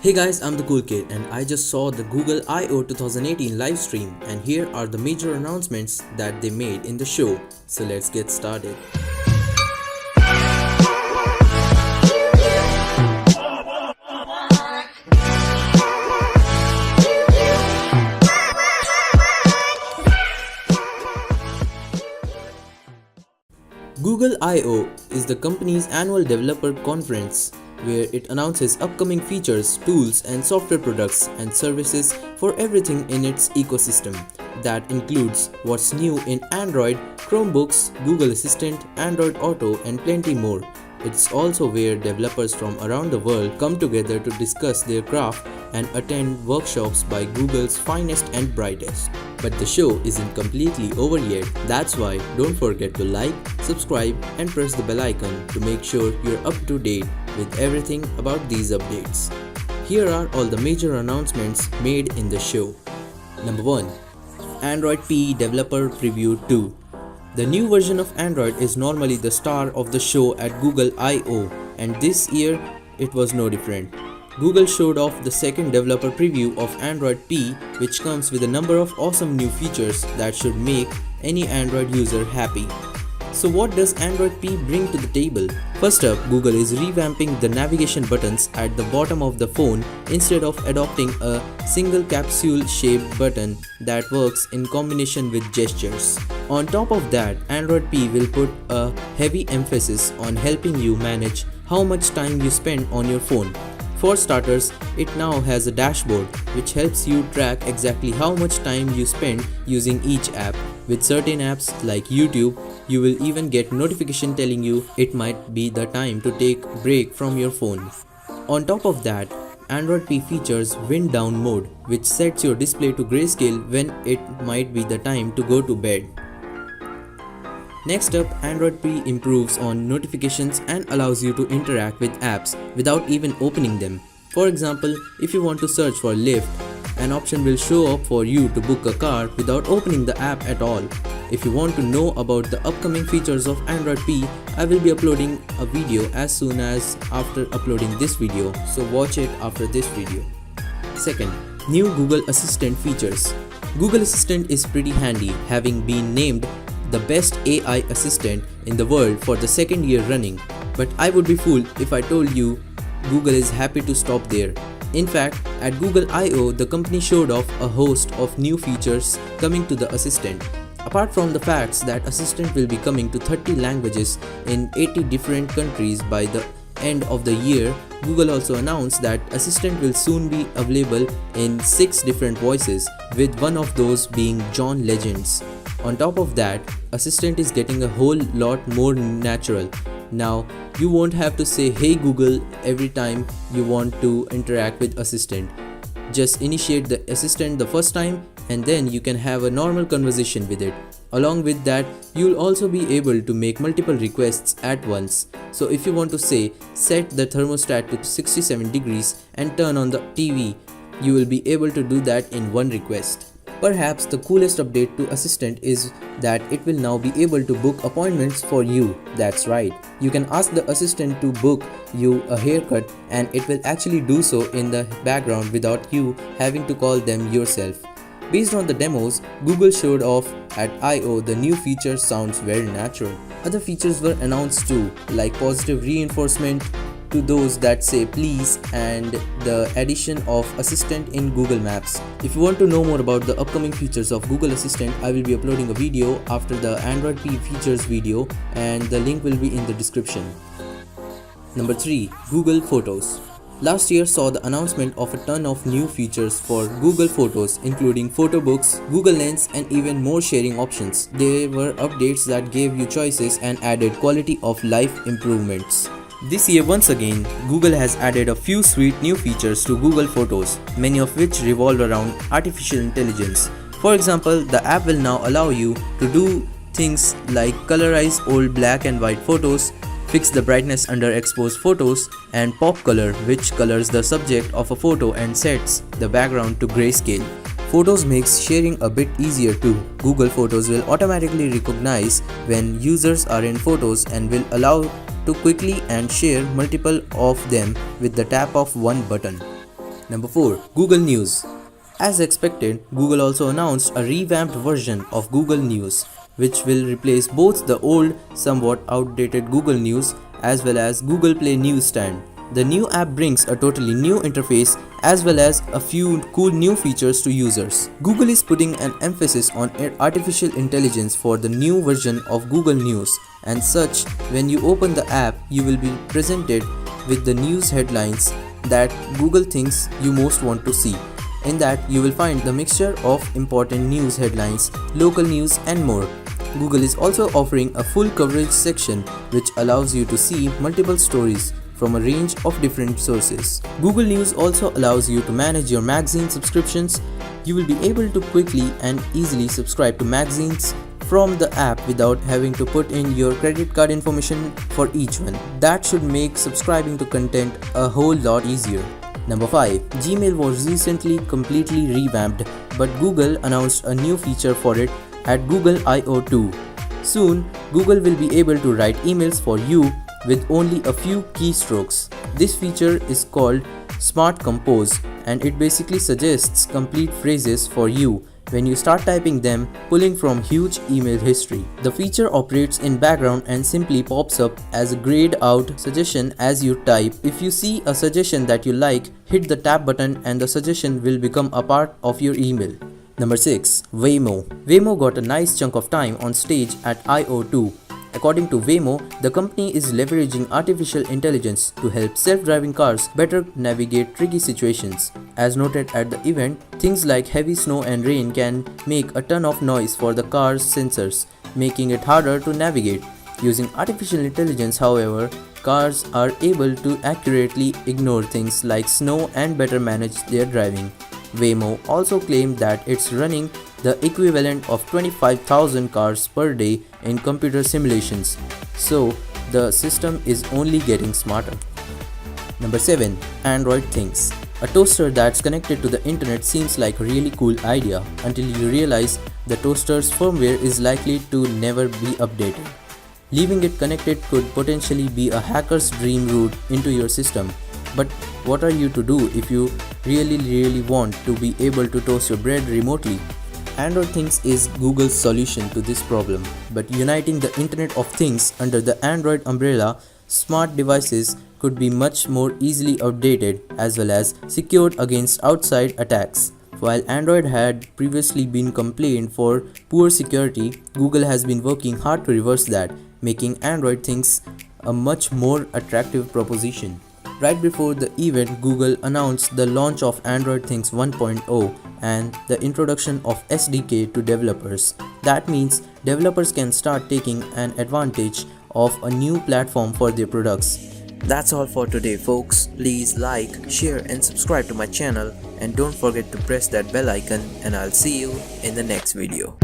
Hey guys, I'm the Cool Kid and I just saw the Google I/O 2018 live stream, and here are the major announcements that they made in the show. So let's get started. Google I/O is the company's annual developer conference where it announces upcoming features, tools, and software products and services for everything in its ecosystem. That includes what's new in Android, Chromebooks, Google Assistant, Android Auto, and plenty more. It's also where developers from around the world come together to discuss their craft and attend workshops by Google's finest and brightest. But the show isn't completely over yet. That's why don't forget to like, subscribe, and press the bell icon to make sure you're up to date with everything about these updates. Here are all the major announcements made in the show. Number 1. Android P Developer Preview 2. The new version of Android is normally the star of the show at Google I/O, and this year it was no different. Google showed off the second developer preview of Android P, which comes with a number of awesome new features that should make any Android user happy. So what does Android P bring to the table? First up, Google is revamping the navigation buttons at the bottom of the phone instead of adopting a single capsule-shaped button that works in combination with gestures. On top of that, Android P will put a heavy emphasis on helping you manage how much time you spend on your phone. For starters, it now has a dashboard which helps you track exactly how much time you spend using each app. With certain apps like YouTube, you will even get notification telling you it might be the time to take a break from your phone. On top of that, Android P features wind down mode, which sets your display to grayscale when it might be the time to go to bed. Next up, Android P improves on notifications and allows you to interact with apps without even opening them. For example, if you want to search for Lyft, an option will show up for you to book a car without opening the app at all. If you want to know about the upcoming features of Android P, I will be uploading a video as soon as after uploading this video, so watch it after this video. Second, new Google Assistant features. Google Assistant is pretty handy, having been named the best AI assistant in the world for the second year running. But I would be fooled if I told you Google is happy to stop there. In fact, at Google I/O, the company showed off a host of new features coming to the Assistant. Apart from the facts that Assistant will be coming to 30 languages in 80 different countries by the end of the year, Google also announced that Assistant will soon be available in 6 different voices, with one of those being John Legend's. On top of that, Assistant is getting a whole lot more natural. Now, you won't have to say "Hey Google" every time you want to interact with Assistant. Just initiate the Assistant the first time and then you can have a normal conversation with it. Along with that, you'll also be able to make multiple requests at once. So if you want to say set the thermostat to 67 degrees and turn on the TV, you will be able to do that in one request. Perhaps the coolest update to Assistant is that it will now be able to book appointments for you. That's right, you can ask the Assistant to book you a haircut and it will actually do so in the background without you having to call them yourself. Based on the demos Google showed off at I/O, the new feature sounds very natural. Other features were announced too, like positive reinforcement to those that say please and the addition of Assistant in Google Maps. If you want to know more about the upcoming features of Google Assistant, I will be uploading a video after the Android P features video and the link will be in the description. Number 3. Google Photos. Last year saw the announcement of a ton of new features for Google Photos, including photo books, Google Lens, and even more sharing options. There were updates that gave you choices and added quality of life improvements. This year once again, Google has added a few sweet new features to Google Photos, many of which revolve around artificial intelligence. For example, the app will now allow you to do things like colorize old black and white photos, fix the brightness under exposed photos, and pop color, which colors the subject of a photo and sets the background to grayscale. Photos makes sharing a bit easier too. Google Photos will automatically recognize when users are in photos and will allow to quickly and share multiple of them with the tap of one button. Number 4. Google News. As expected, Google also announced a revamped version of Google News, which will replace both the old, somewhat outdated Google News as well as Google Play Newsstand. The new app brings a totally new interface as well as a few cool new features to users. Google is putting an emphasis on artificial intelligence for the new version of Google News, and such, when you open the app, you will be presented with the news headlines that Google thinks you most want to see. In that, you will find the mixture of important news headlines, local news and more. Google is also offering a full coverage section which allows you to see multiple stories from a range of different sources. Google News also allows you to manage your magazine subscriptions. You will be able to quickly and easily subscribe to magazines from the app without having to put in your credit card information for each one. That should make subscribing to content a whole lot easier. Number 5. Gmail was recently completely revamped, but Google announced a new feature for it at Google I/O 2. Soon, Google will be able to write emails for you with only a few keystrokes. This feature is called Smart Compose, and it basically suggests complete phrases for you when you start typing them, pulling from huge email history. The feature operates in background and simply pops up as a grayed out suggestion as you type. If you see a suggestion that you like, hit the tab button and the suggestion will become a part of your email. Number 6. Waymo. Waymo got a nice chunk of time on stage at I/O 2. According to Waymo, the company is leveraging artificial intelligence to help self-driving cars better navigate tricky situations. As noted at the event, things like heavy snow and rain can make a ton of noise for the car's sensors, making it harder to navigate. Using artificial intelligence, however, cars are able to accurately ignore things like snow and better manage their driving. Waymo also claimed that it's running the equivalent of 25,000 cars per day in computer simulations, so the system is only getting smarter. Number 7. Android Things. A toaster that's connected to the internet seems like a really cool idea until you realize the toaster's firmware is likely to never be updated. Leaving it connected could potentially be a hacker's dream route into your system. But what are you to do if you really want to be able to toast your bread remotely? Android Things is Google's solution to this problem, but uniting the Internet of Things under the Android umbrella, smart devices could be much more easily updated as well as secured against outside attacks. While Android had previously been complained for poor security, Google has been working hard to reverse that, making Android Things a much more attractive proposition. Right before the event, Google announced the launch of Android Things 1.0 and the introduction of SDK to developers. That means developers can start taking an advantage of a new platform for their products. That's all for today, folks. Please like, share and subscribe to my channel, and don't forget to press that bell icon, and I'll see you in the next video.